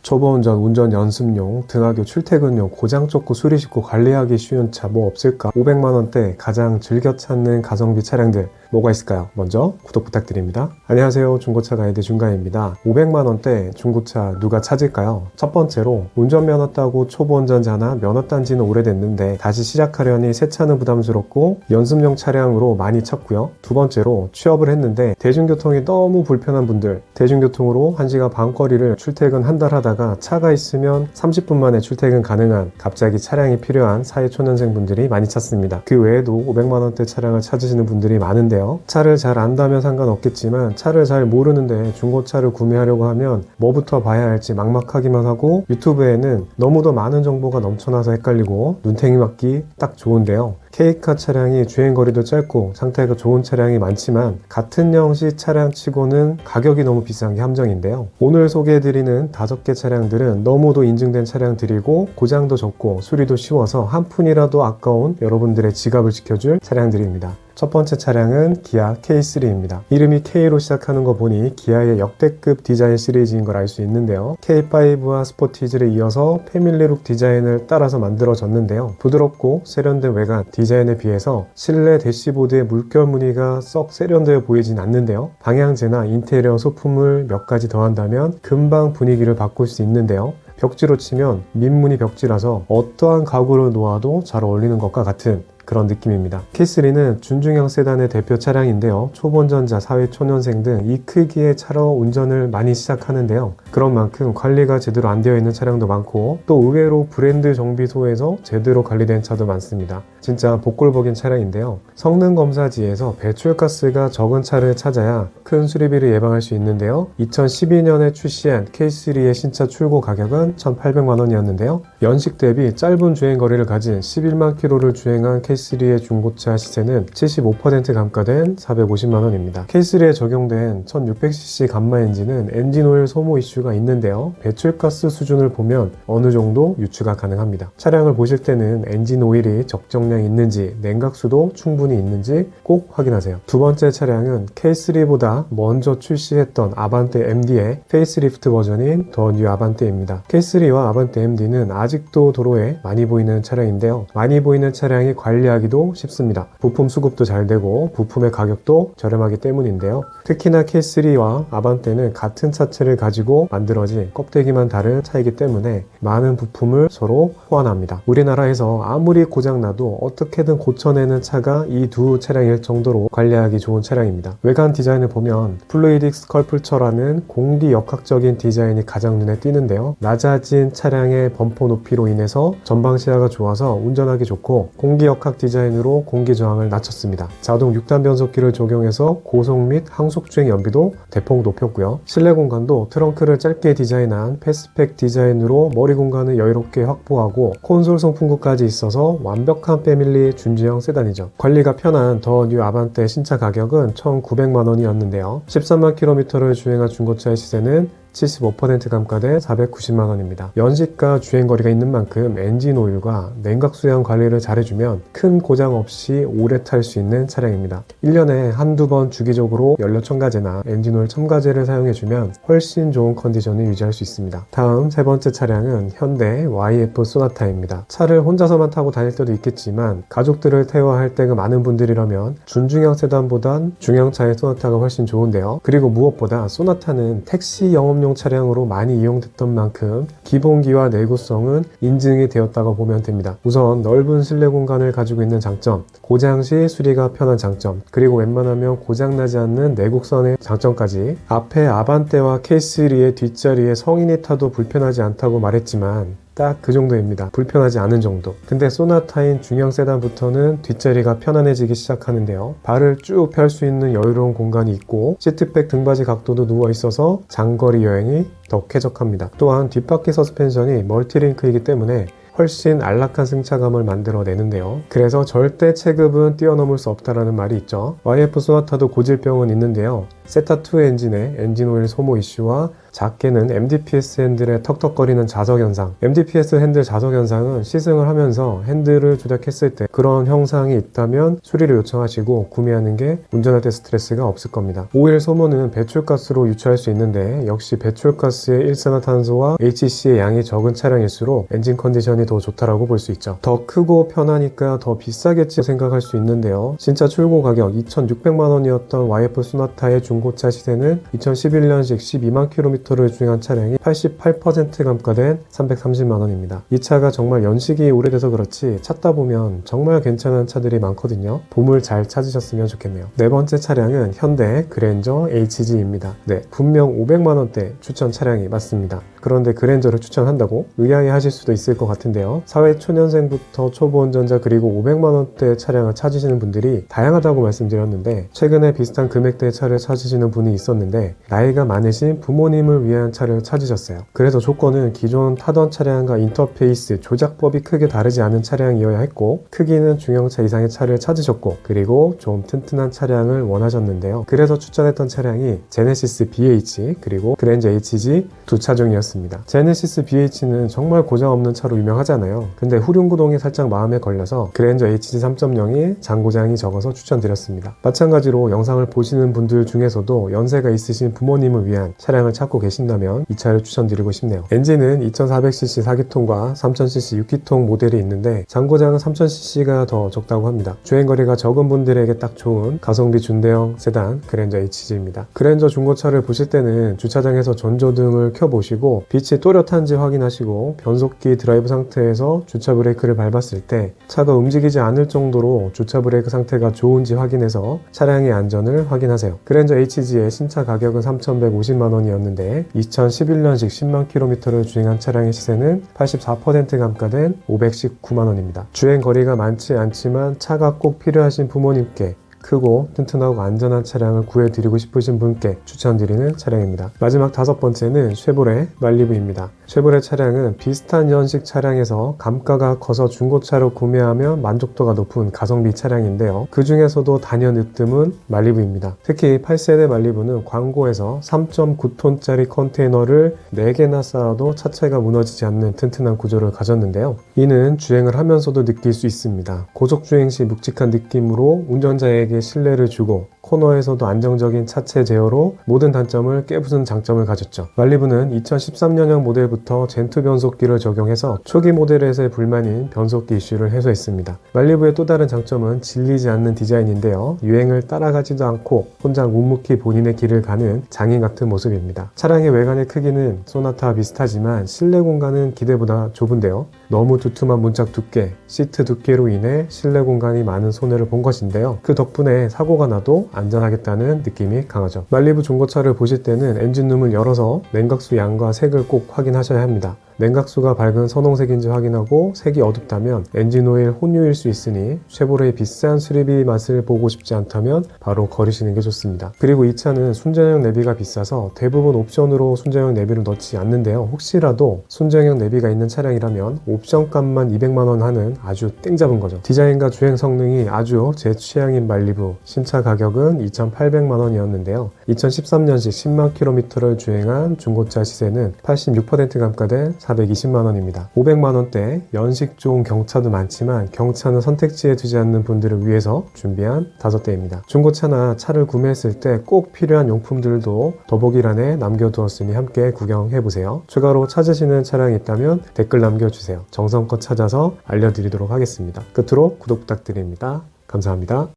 초보 운전 연습용, 등하교 출퇴근용, 고장 좁고 수리 쉽고 관리하기 쉬운 차 뭐 없을까? 500만원대 가장 즐겨 찾는 가성비 차량들 뭐가 있을까요? 먼저 구독 부탁드립니다. 안녕하세요. 중고차 가이드 중가입니다. 500만원대 중고차 누가 찾을까요? 첫 번째로 운전면허 따고 초보 운전자나 면허 딴 지는 오래됐는데 다시 시작하려니 새 차는 부담스럽고 연습용 차량으로 많이 찾고요. 두 번째로 취업을 했는데 대중교통이 너무 불편한 분들, 대중교통으로 1시간 반 거리를 출퇴근 한 달 하다가 차가 있으면 30분 만에 출퇴근 가능한 갑자기 차량이 필요한 사회초년생분들이 많이 찾습니다. 그 외에도 500만원대 차량을 찾으시는 분들이 많은데요. 차를 잘 안다면 상관없겠지만 차를 잘 모르는데 중고차를 구매하려고 하면 뭐부터 봐야 할지 막막하기만 하고 유튜브에는 너무도 많은 정보가 넘쳐나서 헷갈리고 눈탱이 맞기 딱 좋은데요. K카 차량이 주행거리도 짧고 상태가 좋은 차량이 많지만 같은 형식 차량 치고는 가격이 너무 비싼 게 함정인데요. 오늘 소개해드리는 5개 차량들은 너무도 인증된 차량들이고 고장도 적고 수리도 쉬워서 한 푼이라도 아까운 여러분들의 지갑을 지켜줄 차량들입니다. 첫 번째 차량은 기아 K3입니다. 이름이 K로 시작하는 거 보니 기아의 역대급 디자인 시리즈인 걸 알 수 있는데요. K5와 스포티지를 이어서 패밀리룩 디자인을 따라서 만들어졌는데요. 부드럽고 세련된 외관, 디자인에 비해서 실내 대시보드의 물결 무늬가 썩 세련되어 보이진 않는데요. 방향제나 인테리어 소품을 몇 가지 더한다면 금방 분위기를 바꿀 수 있는데요. 벽지로 치면 민무늬 벽지라서 어떠한 가구를 놓아도 잘 어울리는 것과 같은 그런 느낌입니다. K3는 준중형 세단의 대표 차량인데요. 초보운전자, 사회초년생 등 이 크기의 차로 운전을 많이 시작하는데요. 그런 만큼 관리가 제대로 안 되어 있는 차량도 많고 또 의외로 브랜드 정비소에서 제대로 관리된 차도 많습니다. 진짜 복골복인 차량인데요. 성능 검사지에서 배출가스가 적은 차를 찾아야 큰 수리비를 예방할 수 있는데요. 2012년에 출시한 K3의 신차 출고 가격은 1,800만 원이었는데요. 연식 대비 짧은 주행거리를 가진 11만 킬로를 주행한 K3의 중고차 시세는 75% 감가된 450만 원입니다. K3에 적용된 1600cc 감마 엔진은 엔진오일 소모 이슈가 있는데요. 배출가스 수준을 보면 어느 정도 유추가 가능합니다. 차량을 보실 때는 엔진오일이 적정량 있는지, 냉각수도 충분히 있는지 꼭 확인하세요. 두 번째 차량은 K3보다 먼저 출시했던 아반떼 MD의 페이스리프트 버전인 더 뉴 아반떼입니다. K3와 아반떼 MD는 아직도 도로에 많이 보이는 차량인데요. 많이 보이는 차량이 관리하기도 쉽습니다. 부품 수급도 잘 되고 부품의 가격도 저렴하기 때문인데요. 특히나 K3와 아반떼는 같은 차체를 가지고 만들어진 껍데기만 다른 차이기 때문에 많은 부품을 서로 호환합니다. 우리나라에서 아무리 고장나도 어떻게든 고쳐내는 차가 이 두 차량일 정도로 관리하기 좋은 차량입니다. 외관 디자인을 보면 플루이딕 스컬프처라는 공기역학적인 디자인이 가장 눈에 띄는데요. 낮아진 차량의 범퍼 높이로 인해서 전방 시야가 좋아서 운전하기 좋고 공기역학 디자인으로 공기 저항을 낮췄습니다. 자동 6단 변속기를 적용해서 고속 및 항속주행 연비도 대폭 높였고요. 실내 공간도 트렁크를 짧게 디자인한 패스팩 디자인으로 머리 공간을 여유롭게 확보하고 콘솔 송풍구까지 있어서 완벽한 패밀리 준주형 세단이죠. 관리가 편한 더 뉴 아반떼 신차 가격은 1,900만 원이었는데요. 13만 킬로미터를 주행한 중고차의 시세는 75% 감가된 490만 원입니다. 연식과 주행거리가 있는 만큼 엔진오일과 냉각수량 관리를 잘해주면 큰 고장 없이 오래 탈 수 있는 차량입니다. 1년에 한두 번 주기적으로 연료 첨가제나 엔진오일 첨가제를 사용해주면 훨씬 좋은 컨디션을 유지할 수 있습니다. 다음 세 번째 차량은 현대 YF 소나타입니다. 차를 혼자서만 타고 다닐 때도 있겠지만 가족들을 태워야 할 때가 많은 분들이라면 준중형 세단보단 중형차의 소나타가 훨씬 좋은데요. 그리고 무엇보다 소나타는 택시 영업용 차량으로 많이 이용됐던 만큼 기본기와 내구성은 인증이 되었다고 보면 됩니다. 우선 넓은 실내 공간을 가지고 있는 장점, 고장 시 수리가 편한 장점, 그리고 웬만하면 고장나지 않는 내곡선의 장점까지 앞에 아반떼와 K3의 뒷자리에 성인이 타도 불편하지 않다고 말했지만 딱 그 정도입니다. 불편하지 않은 정도. 근데 소나타인 중형 세단부터는 뒷자리가 편안해지기 시작하는데요. 발을 쭉 펼 수 있는 여유로운 공간이 있고 시트백 등받이 각도도 누워 있어서 장거리 여행이 더 쾌적합니다. 또한 뒷바퀴 서스펜션이 멀티링크이기 때문에 훨씬 안락한 승차감을 만들어내는데요. 그래서 절대 체급은 뛰어넘을 수 없다라는 말이 있죠. YF 소나타도 고질병은 있는데요. 세타2 엔진의 엔진 오일 소모 이슈와 작게는 MDPS 핸들의 턱턱거리는 자석 현상. MDPS 핸들 자석 현상은 시승을 하면서 핸들을 조작했을 때 그런 형상이 있다면 수리를 요청하시고 구매하는 게 운전할 때 스트레스가 없을 겁니다. 오일 소모는 배출가스로 유추할 수 있는데 역시 배출가스의 일산화탄소와 HC의 양이 적은 차량일수록 엔진 컨디션이 더 좋다라고 볼 수 있죠. 더 크고 편하니까 더 비싸겠지 생각할 수 있는데요. 진짜 출고 가격 2,600만 원이었던 YF 소나타의 중고차 시세는 2011년식 12만 킬로미터를 주행한 차량이 88% 감가된 330만 원입니다. 이 차가 정말 연식이 오래돼서 그렇지 찾다 보면 정말 괜찮은 차들이 많거든요. 봄을 잘 찾으셨으면 좋겠네요. 네 번째 차량은 현대 그랜저 HG입니다. 네, 분명 500만 원대 추천 차량이 맞습니다. 그런데 그랜저를 추천한다고 의아해 하실 수도 있을 것 같은데요. 사회 초년생부터 초보 운전자 그리고 500만 원대 차량을 찾으시는 분들이 다양하다고 말씀드렸는데 최근에 비슷한 금액대의 차를 찾으시는 분이 있었는데 나이가 많으신 부모님을 위한 차를 찾으셨어요. 그래서 조건은 기존 타던 차량과 인터페이스, 조작법이 크게 다르지 않은 차량이어야 했고 크기는 중형차 이상의 차를 찾으셨고 그리고 좀 튼튼한 차량을 원하셨는데요. 그래서 추천했던 차량이 제네시스 BH 그리고 그랜저 HG 두 차 중이었습니다. 제네시스 BH는 정말 고장 없는 차로 유명하잖아요. 근데 후륜구동이 살짝 마음에 걸려서 그랜저 HG 3.0이 장고장이 적어서 추천드렸습니다. 마찬가지로 영상을 보시는 분들 중에서도 연세가 있으신 부모님을 위한 차량을 찾고 계신다면 이 차를 추천드리고 싶네요. 엔진은 2400cc 4기통과 3000cc 6기통 모델이 있는데 장고장은 3000cc가 더 적다고 합니다. 주행거리가 적은 분들에게 딱 좋은 가성비 준대형 세단 그랜저 HG입니다. 그랜저 중고차를 보실 때는 주차장에서 전조등을 켜보시고 빛이 또렷한지 확인하시고 변속기 드라이브 상태에서 주차 브레이크를 밟았을 때 차가 움직이지 않을 정도로 주차 브레이크 상태가 좋은지 확인해서 차량의 안전을 확인하세요. 그랜저 HG의 신차 가격은 3,150만 원이었는데 2011년식 10만 킬로미터를 주행한 차량의 시세는 84% 감가된 519만 원입니다. 주행 거리가 많지 않지만 차가 꼭 필요하신 부모님께 크고 튼튼하고 안전한 차량을 구해드리고 싶으신 분께 추천드리는 차량입니다. 마지막 다섯 번째는 쉐보레 말리부입니다. 쉐보레 차량은 비슷한 연식 차량에서 감가가 커서 중고차로 구매하면 만족도가 높은 가성비 차량인데요. 그 중에서도 단연 으뜸은 말리부입니다. 특히 8세대 말리부는 광고에서 3.9톤짜리 컨테이너를 4개나 쌓아도 차체가 무너지지 않는 튼튼한 구조를 가졌는데요. 이는 주행을 하면서도 느낄 수 있습니다. 고속주행 시 묵직한 느낌으로 운전자에게 신뢰를 주고 코너에서도 안정적인 차체 제어로 모든 단점을 깨부순 장점을 가졌죠. 말리부는 2013년형 모델부터 젠2 변속기를 적용해서 초기 모델에서의 불만인 변속기 이슈를 해소했습니다. 말리부의 또 다른 장점은 질리지 않는 디자인인데요. 유행을 따라가지도 않고 혼자 묵묵히 본인의 길을 가는 장인 같은 모습입니다. 차량의 외관의 크기는 소나타와 비슷하지만 실내 공간은 기대보다 좁은데요. 너무 두툼한 문짝 두께, 시트 두께로 인해 실내 공간이 많은 손해를 본 것인데요. 그 덕분에 사고가 나도 안전하겠다는 느낌이 강하죠. 말리부 중고차를 보실 때는 엔진룸을 열어서 냉각수 양과 색을 꼭 확인하셔야 합니다. 냉각수가 밝은 선홍색인지 확인하고 색이 어둡다면 엔진오일 혼유일 수 있으니 쉐보레의 비싼 수리비 맛을 보고 싶지 않다면 바로 거르시는 게 좋습니다. 그리고 이 차는 순정형 내비가 비싸서 대부분 옵션으로 순정형 내비를 넣지 않는데요. 혹시라도 순정형 내비가 있는 차량이라면 옵션 값만 200만 원 하는 아주 땡 잡은 거죠. 디자인과 주행 성능이 아주 제 취향인 말리부, 신차 가격은 2,800만 원이었는데요. 2013년식 10만 킬로미터를 주행한 중고차 시세는 86% 감가된 420만 원입니다. 500만 원대 연식 좋은 경차도 많지만 경차는 선택지에 두지 않는 분들을 위해서 준비한 5대입니다. 중고차나 차를 구매했을 때 꼭 필요한 용품들도 더보기란에 남겨두었으니 함께 구경해보세요. 추가로 찾으시는 차량이 있다면 댓글 남겨주세요. 정성껏 찾아서 알려드리도록 하겠습니다. 끝으로 구독 부탁드립니다. 감사합니다.